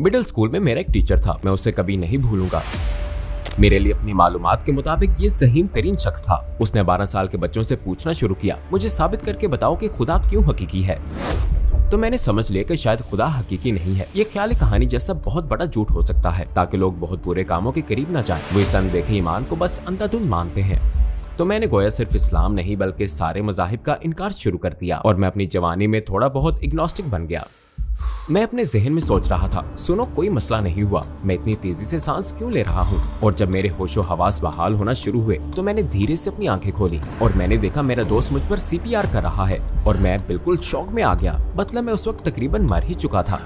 Middle school में मेरा एक टीचर था, मैं उसे कभी नहीं भूलूंगा। मेरे लिए अपनी मालूमात के मुताबिक ये ज़हीन तरीन शख्स था। उसने 12 साल के बच्चों से पूछना शुरू किया, मुझे साबित करके बताओ कि खुदा क्यों हकीकी है। तो मैंने समझ लिया कि शायद खुदा हकीकी नहीं है। ये ख्याली कहानी जैसा बहुत बड़ा झूठ हो सकता है ताकि लोग बहुत बुरे कामों के करीब न जाएं। वो इस अनदेखे ईमान को बस अंधाधुंध मानते हैं। तो मैंने गोया सिर्फ इस्लाम नहीं बल्कि सारे मज़ाहिब का इनकार शुरू कर दिया और मैं अपनी जवानी में थोड़ा बहुत इग्नोस्टिक बन गया। मैं अपने जहन में सोच रहा था, सुनो कोई मसला नहीं हुआ, मैं इतनी तेजी से सांस क्यों ले रहा हूँ। और जब मेरे होशो हवास बहाल होना शुरू हुए तो मैंने धीरे से अपनी आंखें खोली और मैंने देखा मेरा दोस्त मुझ पर CPR कर रहा है और मैं बिल्कुल शौक में आ गया। मतलब मैं उस वक्त तकरीबन मर ही चुका था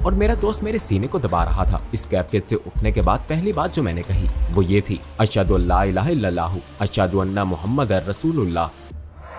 और मेरा दोस्त मेरे सीने को दबा रहा था। इस कैफियत से उठने के बाद पहली बात जो मैंने कही वो ये थी, अशहदु अल्ला इलाहा इल्लल्लाह, अशहदु अन्ना मुहम्मदर रसूलुल्लाह,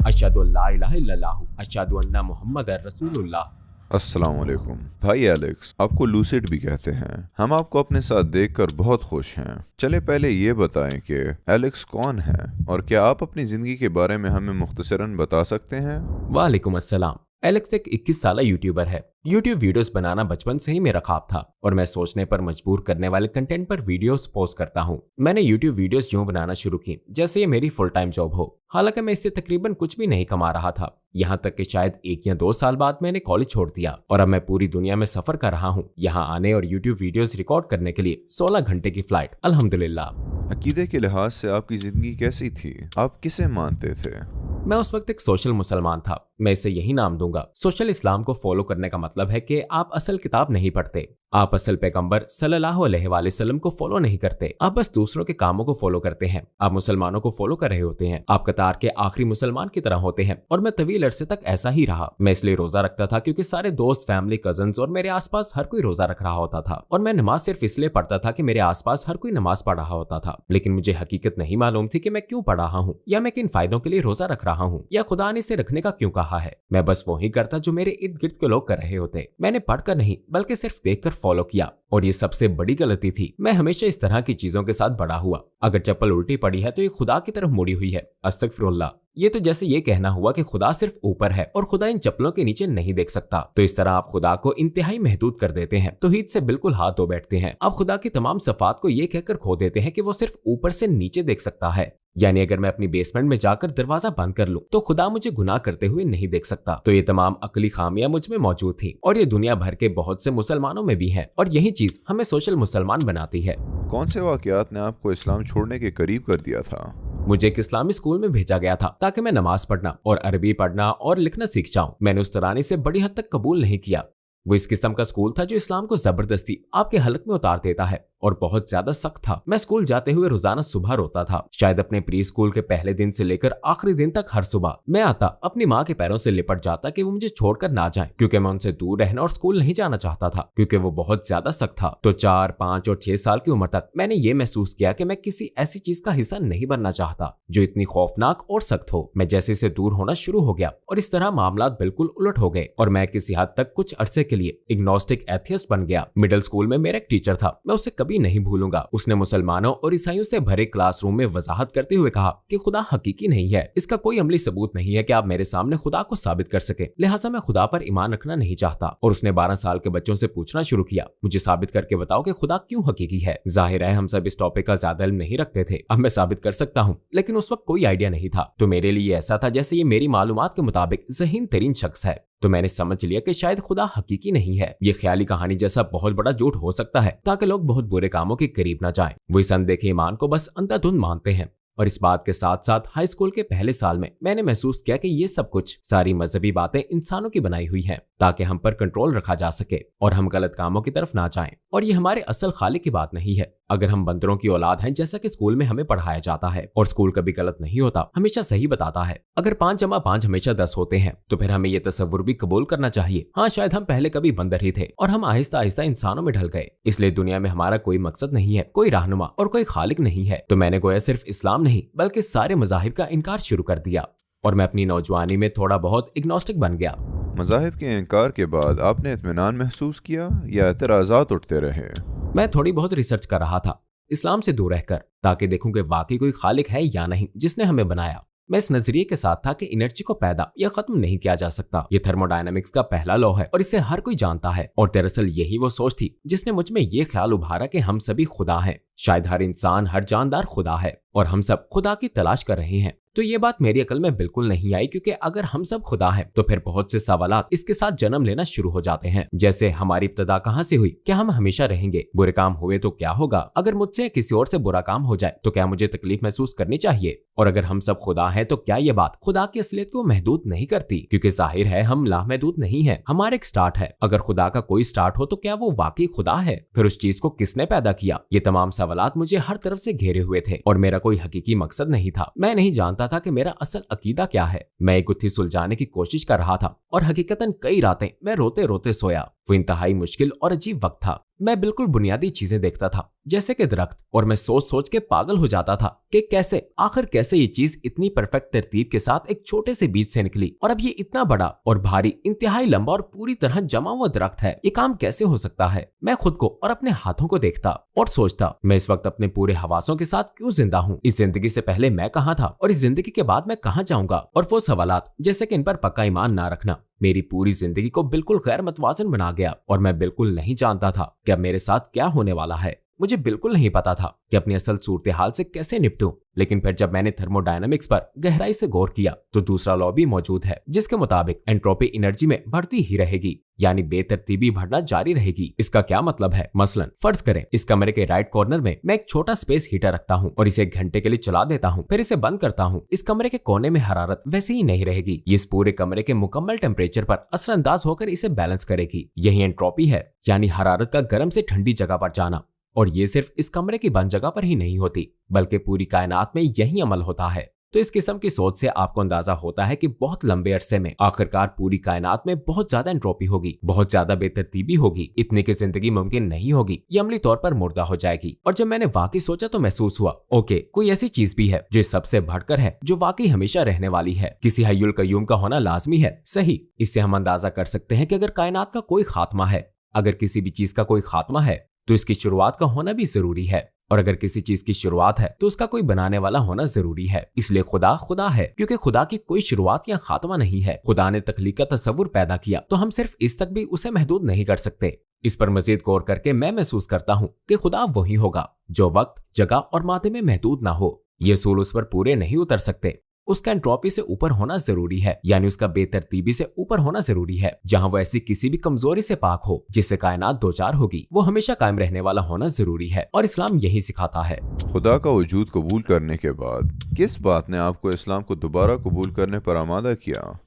अशहदु अल्ला इलाहा इल्लल्लाह, अशहदु अन्ना मुहम्मदर रसूलुल्लाह। अस्सलाम वालेकुम भाई एलेक्स, आपको लूसिड भी कहते हैं। हम आपको अपने साथ देखकर बहुत खुश हैं। चले पहले ये बताएं कि एलेक्स कौन है और क्या आप अपनी जिंदगी के बारे में हमें मुख्तसरन बता सकते हैं? वालेकुम अस्सलाम। एलेक्स एक 21 साला यूट्यूबर है। यूट्यूब वीडियोस बनाना बचपन से ही मेरा ख्वाब था और मैं सोचने पर मजबूर करने वाले कंटेंट पर वीडियोस पोस्ट करता हूँ। मैंने यूट्यूब वीडियोस यूं बनाना शुरू की जैसे ये मेरी फुल टाइम जॉब हो। हालांकि मैं इससे तकरीबन कुछ भी नहीं कमा रहा था, यहाँ तक कि शायद 1 या 2 साल बाद मैंने कॉलेज छोड़ दिया और अब मैं पूरी दुनिया में सफर कर रहा हूँ यहाँ आने और यूट्यूब वीडियोस रिकॉर्ड करने के लिए 16 घंटे की फ्लाइट, अल्हम्दुलिल्लाह। अकीदे के लिहाज से आपकी जिंदगी कैसी थी? आप किसे मानते थे? मैं उस वक्त एक सोशल मुसलमान था। मैं इसे यही नाम दूंगा। सोशल इस्लाम को फॉलो करने का मतलब है कि आप असल किताब नहीं पढ़ते, आप असल पैगंबर सल्लल्लाहु अलैहि वसल्लम को फॉलो नहीं करते, आप बस दूसरों के कामों को फॉलो करते हैं। आप मुसलमानों को फॉलो कर रहे होते हैं, आप कतार के आखिरी मुसलमान की तरह होते हैं। और मैं तवील अरसे तक ऐसा ही रहा। मैं इसलिए रोजा रखता था क्योंकि सारे दोस्त, फैमिली, कजन्स और मेरे आसपास हर कोई रोजा रख रहा होता था और मैं नमाज सिर्फ इसलिए पढ़ता था कि मेरे आसपास हर कोई नमाज पढ़ रहा होता था। लेकिन मुझे हकीकत नहीं मालूम थी कि मैं क्यों पढ़ रहा हूँ या मैं किन फायदों के लिए रोजा रख रहा हूँ या खुदा ने इसे रखने का क्यों कहा है। मैं बस वही करता जो मेरे इर्द गिर्द के लोग कर रहे होते। मैंने पढ़कर नहीं बल्कि सिर्फ देखकर फॉलो किया और ये सबसे बड़ी गलती थी। मैं हमेशा इस तरह की चीजों के साथ बड़ा हुआ। अगर चप्पल उल्टी पड़ी है तो ये खुदा की तरफ मुड़ी हुई है, अस्तगफिरुल्लाह। ये तो जैसे ये कहना हुआ कि खुदा सिर्फ ऊपर है और खुदा इन चप्पलों के नीचे नहीं देख सकता। तो इस तरह आप खुदा को इंतहाई महदूद कर देते हैं, तौहीद से बिल्कुल हाथ धो बैठते हैं। आप खुदा की तमाम सफात को ये कहकर खो देते हैं कि वो सिर्फ ऊपर से नीचे देख सकता है। यानी अगर मैं अपनी बेसमेंट में जाकर दरवाजा बंद कर लूं तो खुदा मुझे गुनाह करते हुए नहीं देख सकता। तो ये तमाम अकली खामियां मुझ में मौजूद थी और ये दुनिया भर के बहुत से मुसलमानों में भी है और यही चीज हमें सोशल मुसलमान बनाती है। कौन से वाकयात ने आपको इस्लाम छोड़ने के करीब कर दिया था? मुझे एक इस्लामी स्कूल में भेजा गया था ताकि मैं नमाज पढ़ना और अरबी पढ़ना और लिखना सीख जाऊं। मैंने उस तरानी से बड़ी हद तक कबूल नहीं किया। वो इस किस्म का स्कूल था जो इस्लाम को जबरदस्ती आपके हलक में उतार देता है और बहुत ज्यादा सख्त था। मैं स्कूल जाते हुए रोजाना सुबह रोता था। शायद अपने प्री स्कूल के पहले दिन से लेकर आखिरी दिन तक हर सुबह मैं आता, अपनी माँ के पैरों से लिपट जाता कि वो मुझे छोड़कर ना जाए, क्योंकि मैं उनसे दूर रहना और स्कूल नहीं जाना चाहता था क्योंकि वो बहुत ज्यादा सख्त था। तो 4, 5 और 6 साल की उम्र तक मैंने ये महसूस किया कि मैं किसी ऐसी चीज का हिस्सा नहीं बनना चाहता जो इतनी खौफनाक और सख्त हो। मैं जैसे से दूर होना शुरू हो गया और इस तरह मामला बिल्कुल उलट हो गए और मैं किसी हद तक कुछ अरसे के लिए इग्नोस्टिक एथियस्ट बन गया। मिडिल स्कूल में मेरा एक टीचर था, मैं उसे कभी नहीं भूलूंगा। उसने मुसलमानों और ईसाइयों से भरे क्लासरूम में वजाहत करते हुए कहा कि खुदा हकीकी नहीं है। इसका कोई अमली सबूत नहीं है कि आप मेरे सामने खुदा को साबित कर सके, लिहाजा मैं खुदा पर ईमान रखना नहीं चाहता। और उसने 12 साल के बच्चों से पूछना शुरू किया, मुझे साबित करके बताओ कि खुदा क्यों हकीकी है। जाहिर है हम सब इस टॉपिक का ज्यादा इल्म नहीं रखते थे। अब मैं साबित कर सकता हूँ, लेकिन उस वक्त कोई आइडिया नहीं था। तो मेरे लिए ऐसा था जैसे ये मेरी मालूमात के मुताबिक ज़हीन तरीन शख्स है। तो मैंने समझ लिया कि शायद खुदा हकीकी नहीं है। ये ख्याली कहानी जैसा बहुत बड़ा झूठ हो सकता है ताकि लोग बहुत बुरे कामों के करीब न जाएं। वो इस अनदेखे ईमान को बस अंधाधुंध मानते हैं। और इस बात के साथ साथ हाई स्कूल के पहले साल में मैंने महसूस किया कि ये सब कुछ सारी मजहबी बातें इंसानों की बनाई हुई हैं ताकि हम पर कंट्रोल रखा जा सके और हम गलत कामों की तरफ ना जाएं। और ये हमारे असल खालिक की बात नहीं है। अगर हम बंदरों की औलाद हैं जैसा कि स्कूल में हमें पढ़ाया जाता है, और स्कूल कभी गलत नहीं होता, हमेशा सही बताता है। अगर 5 जमा 5 हमेशा 10 होते हैं तो फिर हमें ये तसव्वुर भी कबूल करना चाहिए, हाँ शायद हम पहले कभी बंदर ही थे और हम आहिस्ता आहिस्ता इंसानों में ढल गए। इसलिए दुनिया में हमारा कोई मकसद नहीं है, कोई रहनुमा और कोई खालिक नहीं है। तो मैंने गोया सिर्फ इस्लाम नहीं बल्कि सारे मज़ाहिब का इनकार शुरू कर दिया और मैं अपनी नौजवानी में थोड़ा बहुत इग्नोस्टिक बन गया। मज़ाहिब के इनकार के बाद आपने इत्मीनान महसूस किया या एतराज़ात उठते रहे? मैं थोड़ी बहुत रिसर्च कर रहा था इस्लाम से दूर रहकर, ताकि देखूं कि वाकई कोई खालिक है या नहीं जिसने हमें बनाया। मैं इस नजरिए के साथ था कि एनर्जी को पैदा या खत्म नहीं किया जा सकता। ये थर्मोडायनामिक्स का पहला लॉ है और इसे हर कोई जानता है। और दरअसल यही वो सोच थी जिसने मुझ में ये ख्याल उभारा कि हम सभी खुदा हैं। शायद हर इंसान, हर जानदार खुदा है और हम सब खुदा की तलाश कर रहे हैं। तो ये बात मेरी अकल में बिल्कुल नहीं आई, क्योंकि अगर हम सब खुदा हैं तो फिर बहुत से सवालात इसके साथ जन्म लेना शुरू हो जाते हैं। जैसे हमारी इब्तिदा कहाँ से हुई? क्या हम हमेशा रहेंगे? बुरे काम हुए तो क्या होगा? अगर मुझसे किसी और से बुरा काम हो जाए तो क्या मुझे तकलीफ महसूस करनी चाहिए? और अगर हम सब खुदा हैं तो क्या ये बात खुदा की असलियत को महदूद नहीं करती? क्योंकि जाहिर है हम लामहदूद नहीं है, हमारा एक स्टार्ट है। अगर खुदा का कोई स्टार्ट हो तो क्या वो वाकई खुदा है? फिर उस चीज को किसने पैदा किया? ये तमाम सवालात मुझे हर तरफ से घेरे हुए थे और मेरा कोई हकीकी मकसद नहीं था। मैं नहीं जानता था कि मेरा असल अकीदा क्या है। मैं एक गुत्थी सुलझाने की कोशिश कर रहा था और हकीकतन कई रातें मैं रोते रोते सोया। वो इंतहाई मुश्किल और अजीब वक्त था। मैं बिल्कुल बुनियादी चीजें देखता था जैसे कि दरख्त, और मैं सोच सोच के पागल हो जाता था कि कैसे ये चीज इतनी परफेक्ट तरतीब के साथ एक छोटे से बीज से निकली और अब ये इतना बड़ा और भारी, इंतहाई लंबा और पूरी तरह जमा हुआ दरख्त है। ये काम कैसे हो सकता है? मैं खुद को और अपने हाथों को देखता और सोचता, मैं इस वक्त अपने पूरे हवासों के साथ क्यों जिंदा हूँ? इस जिंदगी से पहले मैं कहाँ था और इस जिंदगी के बाद मैं कहाँ जाऊंगा? और वो सवालात जैसे कि इन पर पक्का ईमान ना रखना मेरी पूरी जिंदगी को बिल्कुल गैर मतवाजन बना गया और मैं बिल्कुल नहीं जानता था कि अब मेरे साथ क्या होने वाला है। मुझे बिल्कुल नहीं पता था कि अपनी असल सूरत हाल से कैसे निपटूं। लेकिन फिर जब मैंने थर्मोडायनामिक्स पर गहराई से गौर किया तो दूसरा लॉ भी मौजूद है, जिसके मुताबिक एंट्रोपी एनर्जी में बढ़ती ही रहेगी, यानी बेतरतीबी बढ़ना जारी रहेगी। इसका क्या मतलब है? मसलन फर्ज करें इस कमरे के राइट कॉर्नर में मैं एक छोटा स्पेस हीटर रखता हूँ और इसे 1 घंटे के लिए चला देता हूँ, फिर इसे बंद करता हूँ। इस कमरे के कोने में हरारत वैसे ही नहीं रहेगी, ये इस पूरे कमरे के मुकम्मल टेम्परेचर पर असरअंदाज होकर इसे बैलेंस करेगी। यही एंट्रोपी है, यानी हरारत का गर्म से ठंडी जगह पर जाना। और ये सिर्फ इस कमरे की बंद जगह पर ही नहीं होती, बल्कि पूरी कायनात में यही अमल होता है। तो इस किस्म की सोच से आपको अंदाजा होता है कि बहुत लंबे अरसे में आखिरकार पूरी कायनात में बहुत ज्यादा एंट्रोपी होगी, बहुत ज्यादा बेतरतीबी होगी, इतनी की जिंदगी मुमकिन नहीं होगी, ये अमली तौर पर मुर्दा हो जाएगी। और जब मैंने वाकई सोचा तो महसूस हुआ, ओके, कोई ऐसी चीज भी है जो इस सबसे बढ़कर है, जो वाकई हमेशा रहने वाली है। किसी हय्युल कय्यूम का होना लाजमी है। सही, इससे हम अंदाजा कर सकते हैं कि अगर कायनात का कोई खात्मा है, अगर किसी भी चीज का कोई खात्मा है तो इसकी शुरुआत का होना भी जरूरी है, और अगर किसी चीज की शुरुआत है तो उसका कोई बनाने वाला होना जरूरी है। इसलिए खुदा खुदा है, क्योंकि खुदा की कोई शुरुआत या खात्मा नहीं है। खुदा ने तख्लीक का तस्वुर पैदा किया तो हम सिर्फ इस तक भी उसे महदूद नहीं कर सकते। इस पर मजीद गौर करके मैं महसूस करता हूँ कि खुदा वही होगा जो वक्त, जगह और मादे में महदूद ना हो। ये असूल उस पर पूरे नहीं उतर सकते। उसका एंट्रोपी से ऊपर होना जरूरी है, यानी उसका बेतरतीबी से ऊपर होना जरूरी है। जहां वो ऐसी किसी भी कमजोरी से पाक हो जिससे कायनात दो चार होगी, वो हमेशा कायम रहने वाला होना जरूरी है, और इस्लाम यही सिखाता है। खुदा का वजूद कबूल करने के बाद किस बात ने आपको इस्लाम को दोबारा कबूल करने पर आमादा किया?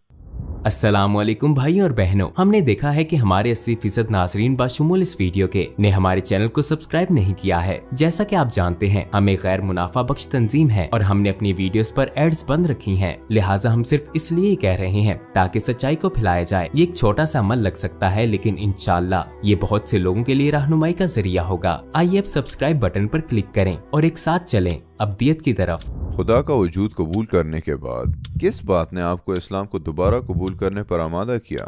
अस्सलामुअलैकुम भाई और बहनों, हमने देखा है कि हमारे 80% नाजरीन बाशुमूल इस वीडियो के ने हमारे चैनल को सब्सक्राइब नहीं किया है। जैसा कि आप जानते हैं, हम एक गैर मुनाफा बख्श तंजीम है और हमने अपनी वीडियोस पर एड्स बंद रखी हैं। लिहाजा हम सिर्फ इसलिए ही कह रहे हैं ताकि सच्चाई को फैलाया जाए। ये एक छोटा सा अमल लग सकता है, लेकिन इंशाअल्लाह ये बहुत से लोगों के लिए रहनुमाई का जरिया होगा। आइए अब सब्सक्राइब बटन पर क्लिक करें और एक साथ चलें अब्दियत की तरफ। खुदा का वजूद कबूल करने के बाद किस बात ने आपको इस्लाम को दोबारा कबूल करने पर आमादा किया?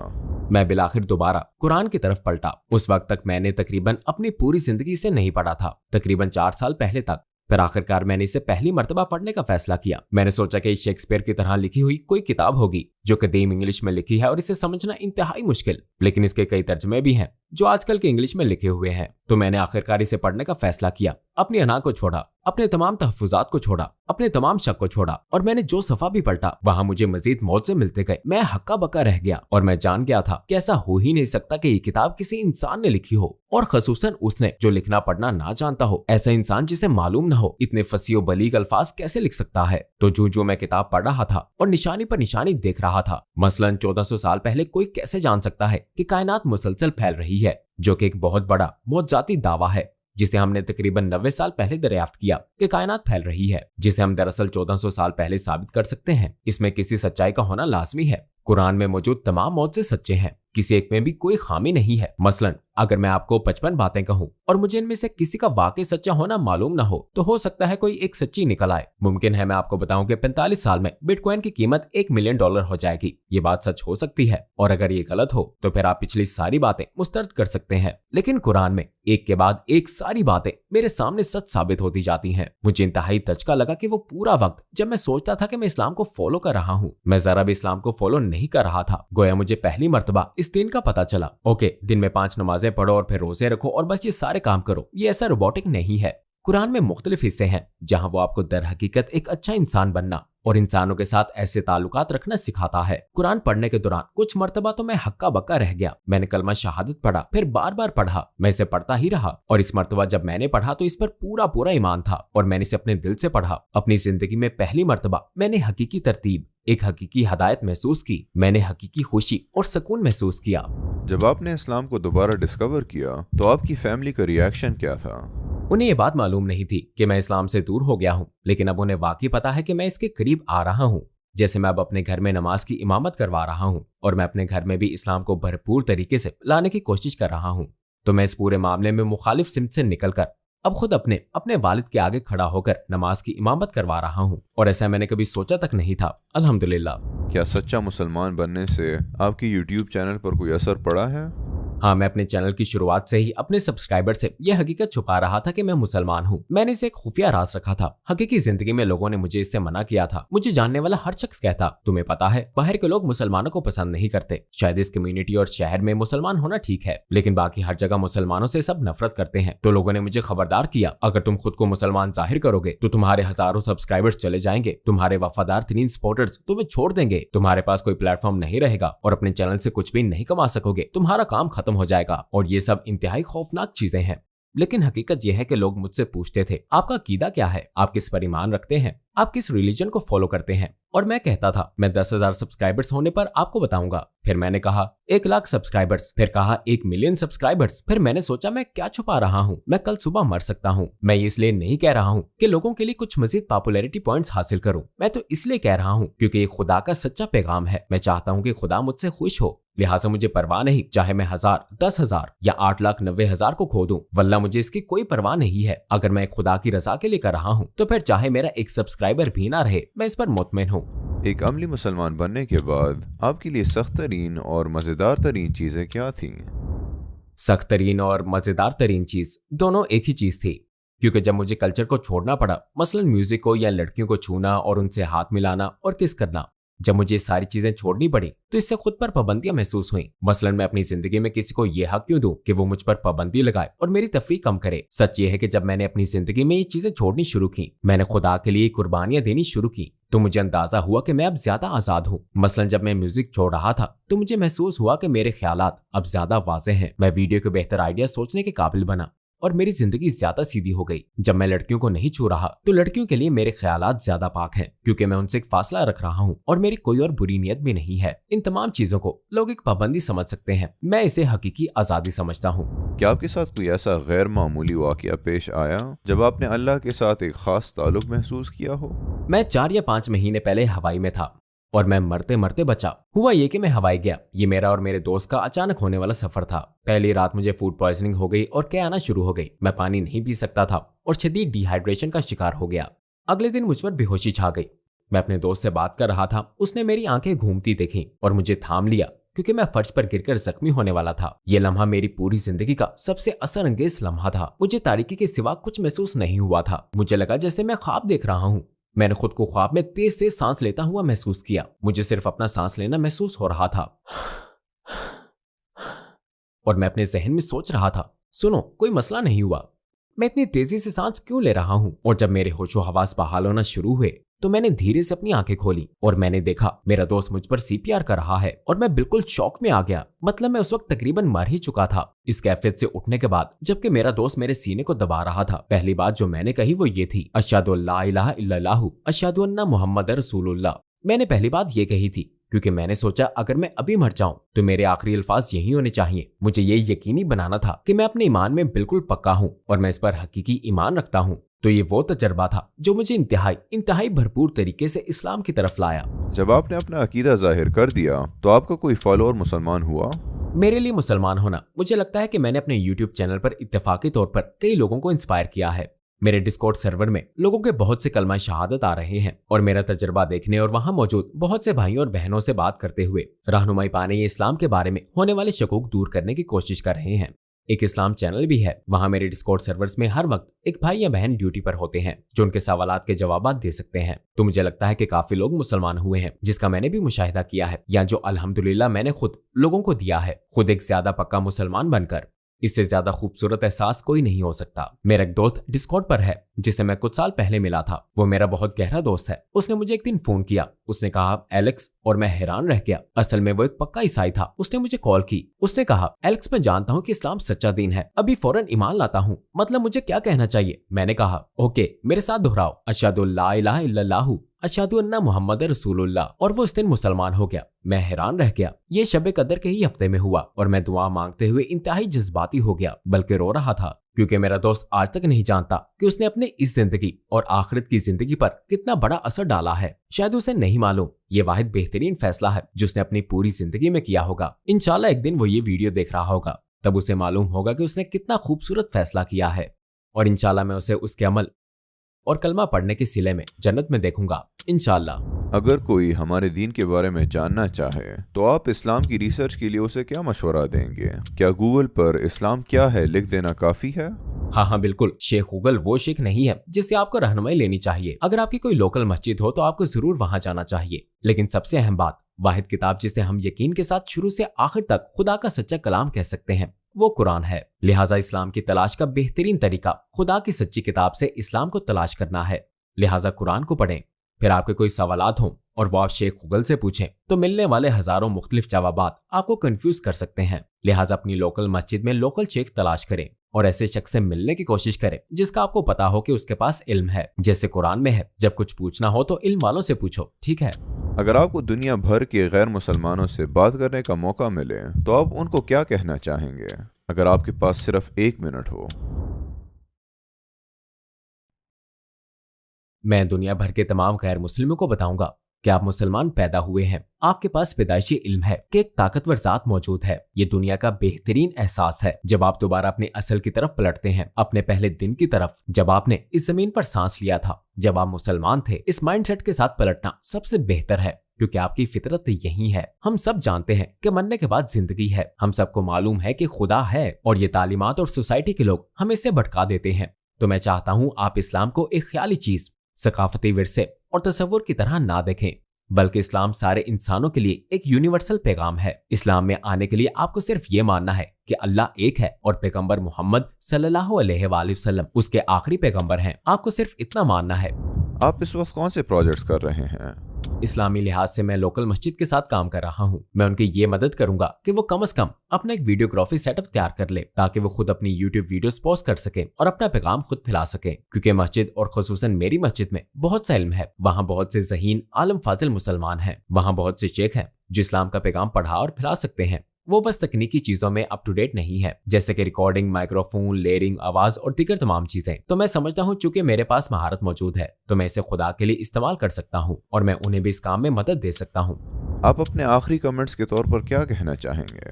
मैं बिलाखिर दोबारा कुरान की तरफ पलटा। उस वक्त तक मैंने तकरीबन अपनी पूरी जिंदगी से नहीं पढ़ा था, तकरीबन 4 साल पहले तक। फिर आखिरकार मैंने इसे पहली मर्तबा पढ़ने का फैसला किया। मैंने सोचा कि शेक्सपियर की तरह लिखी हुई कोई किताब होगी जो कदीम इंग्लिश में लिखी है और इसे समझना इंतहाई मुश्किल, लेकिन इसके कई तर्जमे भी हैं जो आजकल के इंग्लिश में लिखे हुए हैं। तो मैंने आखिरकार इसे पढ़ने का फैसला किया। अपनी अना को छोड़ा, अपने तमाम तहफुजात को छोड़ा, अपने तमाम शक को छोड़ा, और मैंने जो सफा भी पलटा वहां मुझे मजीद मौत से मिलते गए। मैं हक्का बक्का रह गया और मैं जान गया था कि ऐसा हो ही नहीं सकता कि ये किताब किसी इंसान ने लिखी हो, और खसूसन उसने जो लिखना पढ़ना ना जानता हो। ऐसा इंसान जिसे मालूम ना हो इतने फसी बलीग अल्फाज कैसे लिख सकता है। तो जो मैं किताब पढ़ रहा था और निशानी पर निशानी देख रहा था, मसलन 1400 साल पहले कोई कैसे जान सकता है कि कायनात मुसलसल फैल रही है, जो कि एक बहुत बड़ा मौजूदाती दावा है, जिसे हमने तकरीबन 90 साल पहले दरियाफ्त किया कि कायनात फैल रही है, जिसे हम दरअसल 1400 साल पहले साबित कर सकते हैं। इसमें किसी सच्चाई का होना लाजमी है। कुरान में मौजूद तमाम मौजज़े सच्चे हैं, किसी एक में भी कोई खामी नहीं है। मसलन अगर मैं आपको 55 बातें कहूं और मुझे इनमें से किसी का वाकई सच्चा होना मालूम ना हो सकता है कोई एक सच्ची निकल आए। मुमकिन है मैं आपको बताऊं कि 45 साल में बिटकॉइन की कीमत $1 मिलियन हो जाएगी। ये बात सच हो सकती है, और अगर ये गलत हो तो फिर आप पिछली सारी बातें मुस्तरद कर सकते हैं। लेकिन कुरान में एक के बाद एक सारी बातें मेरे सामने सच साबित होती जाती हैं। मुझे इंतहाई दचका लगा कि वो पूरा वक्त जब मैं सोचता था कि मैं इस्लाम को फॉलो कर रहा हूँ, मैं जरा भी इस्लाम को फॉलो नहीं कर रहा था। गोया मुझे पहली मर्तबा इस दिन का पता चला। ओके, दिन में 5 नमाजें पढ़ो और फिर रोजे रखो और बस ये सारे काम करो, ये ऐसा रोबोटिक नहीं है। कुरान में मुख्तलिफ हिस्से हैं जहां वो आपको दर हकीकत एक अच्छा इंसान बनना और इंसानों के साथ ऐसे ताल्लुकात रखना सिखाता है। कुरान पढ़ने के दौरान कुछ मर्तबा तो मैं हक्का बक्का रह गया। मैंने कलमा शहादत पढ़ा, फिर बार बार पढ़ा, मैं इसे पढ़ता ही रहा। और इस मर्तबा जब मैंने पढ़ा तो इस पर पूरा पूरा ईमान था और मैंने इसे अपने दिल से पढ़ा। अपनी जिंदगी में पहली मर्तबा मैंने हकीकी तरतीब, एक हकीकी हदायत महसूस की। मैंने हकीकी खुशी और सुकून महसूस किया। जब आपने इस्लाम को दोबारा डिस्कवर किया तो आपकी फैमिली का रिएक्शन क्या था? उन्हें ये बात मालूम नहीं थी कि मैं इस्लाम से दूर हो गया हूँ, लेकिन अब उन्हें वाकई पता है कि मैं इसके करीब आ रहा हूँ। जैसे मैं अब अपने घर में नमाज की इमामत करवा रहा हूँ और मैं अपने घर में भी इस्लाम को भरपूर तरीके से लाने की कोशिश कर रहा हूँ, तो मैं इस पूरे मामले में मुखालिफ सिमत से निकलकर अब खुद अपने वालिद के आगे खड़ा होकर नमाज की इमामत करवा रहा हूँ। और ऐसा मैंने कभी सोचा तक नहीं था, अल्हम्दुलिल्लाह। क्या सच्चा मुसलमान बनने से आपकी यूट्यूब चैनल पर कोई असर पड़ा है? हाँ, मैं अपने चैनल की शुरुआत से ही अपने सब्सक्राइबर से यह हकीकत छुपा रहा था कि मैं मुसलमान हूँ। मैंने इसे एक खुफिया राज रखा था। हकीकी जिंदगी में लोगों ने मुझे इससे मना किया था। मुझे जानने वाला हर शख्स कहता, तुम्हें पता है बाहर के लोग मुसलमानों को पसंद नहीं करते। शायद इस कम्युनिटी और शहर में मुसलमान होना ठीक है, लेकिन बाकी हर जगह मुसलमानों से सब नफरत करते हैं। तो लोगों ने मुझे खबरदार किया, अगर तुम खुद को मुसलमान जाहिर करोगे तो तुम्हारे हजारों सब्सक्राइबर्स चले जाएंगे, तुम्हारे वफादार तरीन सपोर्टर्स तुम्हें छोड़ देंगे, तुम्हारे पास कोई प्लेटफॉर्म नहीं रहेगा और अपने चैनल से कुछ भी नहीं कमा सकोगे, तुम्हारा काम खत्म हो जाएगा। और ये सब इंतहाई खौफनाक चीजें हैं। लेकिन हकीकत यह है कि लोग मुझसे पूछते थे, आपका अकीदा क्या है, आप किस पर ईमान रखते हैं, आप किस रिलीजन को फॉलो करते हैं? और मैं कहता था, मैं 10,000 सब्सक्राइबर्स होने पर आपको बताऊंगा। फिर मैंने कहा 1 लाख सब्सक्राइबर्स, फिर कहा 1 मिलियन सब्सक्राइबर्स। फिर मैंने सोचा, मैं क्या छुपा रहा हूँ, मैं कल सुबह मर सकता हूँ। मैं ये इसलिए नहीं कह रहा हूँ कि लोगों के लिए कुछ मजीद पॉपुलैरिटी पॉइंट्स हासिल करूँ, मैं तो इसलिए कह रहा हूँ क्योंकि ये खुदा का सच्चा पैगाम है। मैं चाहता हूँ कि खुदा मुझसे खुश हो, लिहाजा मुझे परवाह नहीं चाहे मैं 1000, 10,000 या 8,90,000 को खो दूं। वल्ला मुझे इसकी कोई परवाह नहीं है। अगर मैं खुदा की रजा के लिए कर रहा हूँ तो फिर चाहे मेरा 1 सब्सक्राइबर भी ना रहे, मैं इस पर मुतमिन हूँ। एक अमली मुसलमान बनने के बाद आपके लिए सख्त तरीन और मजेदार तरीन चीजें क्या थीं? सख्त तरीन और मजेदार तरीन चीज दोनों एक ही चीज थी, क्योंकि जब मुझे कल्चर को छोड़ना पड़ा, मसलन म्यूजिक को या लड़कियों को छूना और उनसे हाथ मिलाना और किस करना, जब मुझे ये सारी चीजें छोड़नी पड़ी तो इससे खुद पर पाबंदियां महसूस हुई। मसलन मैं अपनी जिंदगी में किसी को ये हक क्यों दूं कि वो मुझ पर पाबंदी लगाए और मेरी तफरीह कम करे। सच ये है कि जब मैंने अपनी जिंदगी में ये चीजें छोड़नी शुरू की, मैंने खुदा के लिए कुर्बानियां देनी शुरू की, तो मुझे अंदाजा हुआ कि मैं अब ज्यादा आजाद हूँ। मसलन जब मैं म्यूजिक छोड़ रहा था तो मुझे महसूस हुआ कि मेरे ख्यालात अब ज्यादा वाज़ेह हैं। मैं वीडियो के बेहतर आइडिया सोचने के काबिल बना और मेरी जिंदगी ज्यादा सीधी हो गई। जब मैं लड़कियों को नहीं छू रहा तो लड़कियों के लिए मेरे ख्यालात ज्यादा पाक हैं, क्योंकि मैं उनसे एक फासला रख रहा हूँ और मेरी कोई और बुरी नीयत भी नहीं है। इन तमाम चीजों को लोग एक पाबंदी समझ सकते हैं, मैं इसे हकीकी आजादी समझता हूँ। क्या आपके साथ कोई ऐसा गैर मामूली वाकया पेश आया जब आपने अल्लाह के साथ एक खास ताल्लुक महसूस किया हो? मैं 4 या 5 महीने पहले हवाई में था और मैं मरते मरते बचा। हुआ ये कि मैं हवाई गया। ये मेरा और मेरे दोस्त का अचानक होने वाला सफर था। पहली रात मुझे फूड पॉइजनिंग हो गई और क्या आना शुरू हो गई। मैं पानी नहीं पी सकता था और शदीद डिहाइड्रेशन का शिकार हो गया। अगले दिन मुझ पर बेहोशी छा गई। मैं अपने दोस्त से बात कर रहा था, उसने मेरी आंखें घूमती देखी और मुझे थाम लिया क्योंकि मैं फर्श पर गिरकर जख्मी होने वाला था। यह लम्हा मेरी पूरी जिंदगी का सबसे असर अंगेज लम्हा था। मुझे तारीकी के सिवा कुछ महसूस नहीं हुआ था। मुझे लगा जैसे मैं ख्वाब देख रहा हूँ। मैंने खुद को ख्वाब में तेज तेज सांस लेता हुआ महसूस किया। मुझे सिर्फ अपना सांस लेना महसूस हो रहा था और मैं अपने जहन में सोच रहा था, सुनो, कोई मसला नहीं हुआ, मैं इतनी तेजी से सांस क्यों ले रहा हूँ? और जब मेरे होशो हवास बहाल होना शुरू हुए तो मैंने धीरे से अपनी आंखें खोली और मैंने देखा मेरा दोस्त मुझ पर सीपीआर कर रहा है और मैं बिल्कुल शॉक में आ गया। मतलब मैं उस वक्त तकरीबन मर ही चुका था। इस कैफियत से उठने के बाद जबकि मेरा दोस्त मेरे सीने को दबा रहा था, पहली बात जो मैंने कही वो ये थी, अशहदु अल्ला इलाहा इल्लल्लाहु अशहदु अन्ना मुहम्मद रसूलुल्लाह। मैंने पहली बात ये कही थी क्योंकि मैंने सोचा अगर मैं अभी मर जाऊं तो मेरे आखिरी अल्फाज यही होने चाहिए। मुझे ये यकीनी बनाना था कि मैं अपने ईमान में बिल्कुल पक्का हूं और मैं इस पर हकीकी ईमान रखता हूं। तो ये वो तजर्बा था जो मुझे इंतहाई भरपूर तरीके से इस्लाम की तरफ लाया। जब आपने अपना अकीदा जाहिर कर दिया तो आपका कोई फॉलोअर मुसलमान हुआ? मेरे लिए मुसलमान होना, मुझे लगता है कि मैंने अपने YouTube चैनल पर इत्तेफाकी तौर पर कई लोगों को इंस्पायर किया है। मेरे डिस्कॉर्ड सर्वर में लोगों के बहुत से कलमा शहादत आ रहे हैं और मेरा तजर्बा देखने और वहां मौजूद बहुत से भाइयों और बहनों से बात करते हुए रहनुमाई पाने ये इस्लाम के बारे में होने वाले शकूक दूर करने की कोशिश कर रहे हैं। एक इस्लाम चैनल भी है, वहां मेरे डिस्कॉर्ड सर्वर्स में हर वक्त एक भाई या बहन ड्यूटी पर होते हैं जो उनके सवालात के जवाब दे सकते हैं। तो मुझे लगता है कि काफी लोग मुसलमान हुए हैं, जिसका मैंने भी मुशाहिदा किया है, या जो अल्हम्दुलिल्लाह मैंने खुद लोगों को दिया है, खुद एक ज्यादा पक्का मुसलमान बनकर। इससे ज्यादा खूबसूरत एहसास कोई नहीं हो सकता। मेरा एक दोस्त डिस्कॉर्ड पर है जिसे मैं कुछ साल पहले मिला था। वो मेरा बहुत गहरा दोस्त है। उसने मुझे एक दिन फोन किया, उसने कहा एलेक्स, और मैं हैरान रह गया। असल में वो एक पक्का ईसाई था। उसने मुझे कॉल की, उसने कहा एलेक्स, मैं जानता हूँ कि इस्लाम सच्चा दीन है, अभी फौरन ईमान लाता हूँ, मतलब मुझे क्या कहना चाहिए? मैंने कहा ओके, मेरे साथ दोहराओ, अशहदु ला इलाहा इल्लल्लाहु अशहदु अन्ना मुहम्मद रसूलुल्लाह, और वो इस दिन मुसलमान हो गया। मैं हैरान रह गया। ये शब कदर के ही हफ्ते में हुआ और मैं दुआ मांगते हुए इंतहाई जज्बाती हो गया, बल्कि रो रहा था, क्योंकि मेरा दोस्त आज तक नहीं जानता कि उसने अपने इस जिंदगी और आखिरत की जिंदगी पर कितना बड़ा असर डाला है। शायद उसे नहीं मालूम ये वाहिद बेहतरीन फैसला है जिसने अपनी पूरी जिंदगी में किया होगा। इंशाल्लाह एक दिन वो ये वीडियो देख रहा होगा, तब उसे मालूम होगा कि उसने कितना खूबसूरत फैसला किया है, और इंशाल्लाह मैं उसे उसके अमल और कलमा पढ़ने के सिले में जन्नत में देखूंगा, इंशाल्लाह। अगर कोई हमारे दीन के बारे में जानना चाहे तो आप इस्लाम की रिसर्च के लिए उसे क्या मशवरा देंगे? क्या गूगल पर इस्लाम क्या है लिख देना काफी है? हाँ, बिल्कुल। शेख गूगल वो शेख नहीं है जिससे आपको रहनुमाई लेनी चाहिए। अगर आपकी कोई लोकल मस्जिद हो तो आपको जरूर वहां जाना चाहिए, लेकिन सबसे अहम बात, वाहिद किताब जिसे हम यकीन के साथ शुरू से आखिर तक खुदा का सच्चा कलाम कह सकते हैं, वो कुरान है। लिहाजा इस्लाम की तलाश का बेहतरीन तरीका खुदा की सच्ची किताब से इस्लाम को तलाश करना है। लिहाजा कुरान को पढ़ें। फिर आपके कोई सवालात हों और वो आप शेख गूगल से पूछें तो मिलने वाले हजारों मुख्तलिफ जवाबात आपको कंफ्यूज कर सकते हैं। लिहाजा अपनी लोकल मस्जिद में लोकल शेख तलाश करें और ऐसे शख्स से मिलने की कोशिश करें जिसका आपको पता हो कि उसके पास इल्म है। जैसे कुरान में है, जब कुछ पूछना हो तो इल्म वालों से पूछो, ठीक है? अगर आपको दुनिया भर के गैर मुसलमानों से बात करने का मौका मिले तो आप उनको क्या कहना चाहेंगे? अगर आपके पास सिर्फ 1 मिनट हो। मैं दुनिया भर के तमाम गैर मुस्लिमों को बताऊंगा कि आप मुसलमान पैदा हुए हैं। आपके पास पैदाइशी इल्म है कि एक ताकतवर जात मौजूद है। ये दुनिया का बेहतरीन एहसास है जब आप दोबारा अपने असल की तरफ पलटते हैं, अपने पहले दिन की तरफ, जब आपने इस जमीन पर सांस लिया था, जब आप मुसलमान थे। इस माइंडसेट के साथ पलटना सबसे बेहतर है, क्योंकि आपकी फितरत यही है। हम सब जानते हैं कि मरने के बाद जिंदगी है। हम सबको मालूम है कि खुदा है, और ये तालीमात और सोसाइटी के लोग हमें इससे भटका देते हैं। तो मैं चाहता हूँ आप इस्लाम को एक ख्याली चीज, सकाफती विरसे और तसव्वुर की तरह ना देखें, बल्कि इस्लाम सारे इंसानों के लिए एक यूनिवर्सल पैगाम है। इस्लाम में आने के लिए आपको सिर्फ ये मानना है कि अल्लाह एक है और पैगंबर मोहम्मद सल्लल्लाहु अलैहि वसल्लम उसके आखिरी पैगंबर हैं। आपको सिर्फ इतना मानना है। आप इस वक्त कौन से प्रोजेक्ट्स कर रहे हैं? इस्लामी लिहाज से मैं लोकल मस्जिद के साथ काम कर रहा हूँ। मैं उनकी ये मदद करूंगा कि वो कम से कम अपना एक वीडियोग्राफी सेटअप तैयार कर ले, ताकि वो खुद अपनी YouTube वीडियोस पोस्ट कर सके और अपना पैगाम खुद फैला सके। क्योंकि मस्जिद और खुसूसन मेरी मस्जिद में बहुत सा इल्म है। वहाँ बहुत से ज़हीन आलम फाजिल मुसलमान हैं। वहाँ बहुत से शेख हैं जो इस्लाम का पैगाम पढ़ा और फैला सकते हैं। वो बस तकनीकी चीजों में अप टू डेट नहीं है, जैसे कि रिकॉर्डिंग, माइक्रोफोन, लेयरिंग, आवाज और दीगर तमाम चीजें। तो मैं समझता हूँ चूंकि मेरे पास महारत मौजूद है तो मैं इसे खुदा के लिए इस्तेमाल कर सकता हूँ और मैं उन्हें भी इस काम में मदद दे सकता हूँ। आप अपने आखिरी कमेंट्स के तौर पर क्या कहना चाहेंगे?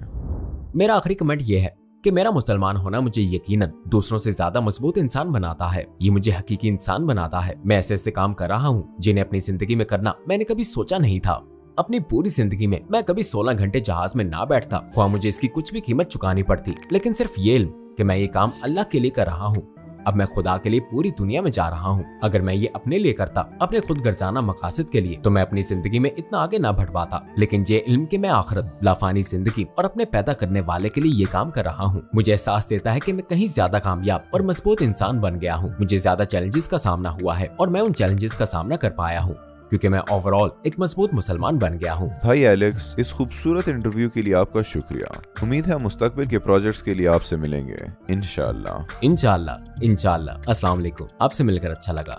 मेरा आखिरी कमेंट ये है कि मेरा मुसलमान होना मुझे यकीनन दूसरों से ज्यादा मजबूत इंसान बनाता है। ये मुझे हकीकी इंसान बनाता है। मैं ऐसे काम कर रहा हूँ जिन्हें अपनी जिंदगी में करना मैंने कभी सोचा नहीं था। अपनी पूरी जिंदगी में मैं कभी 16 घंटे जहाज में ना बैठता, ख्वाह मुझे इसकी कुछ भी कीमत चुकानी पड़ती, लेकिन सिर्फ ये इल्म कि मैं ये काम अल्लाह के लिए कर रहा हूँ। अब मैं खुदा के लिए पूरी दुनिया में जा रहा हूँ। अगर मैं ये अपने लिए करता, अपने खुद गर्जाना मकासद के लिए, तो मैं अपनी जिंदगी में इतना आगे ना बढ़ पाता। लेकिन ये इल्म कि मैं आखिरत, लाफानी जिंदगी और अपने पैदा करने वाले के लिए ये काम कर रहा हूँ, मुझे एहसास देता है कि मैं कहीं ज्यादा कामयाब और मजबूत इंसान बन गया हूँ। मुझे ज्यादा चैलेंजेस का सामना हुआ है और मैं उन चैलेंजेस का सामना कर पाया हूँ, क्योंकि मैं ओवरऑल एक मजबूत मुसलमान बन गया हूँ। भाई एलेक्स, इस खूबसूरत इंटरव्यू के लिए आपका शुक्रिया। उम्मीद है मुस्तकबिल के प्रोजेक्ट्स के लिए आपसे मिलेंगे इंशाअल्लाह। इंशाअल्लाह। अस्सलाम वालेकुम। आपसे मिलकर अच्छा लगा।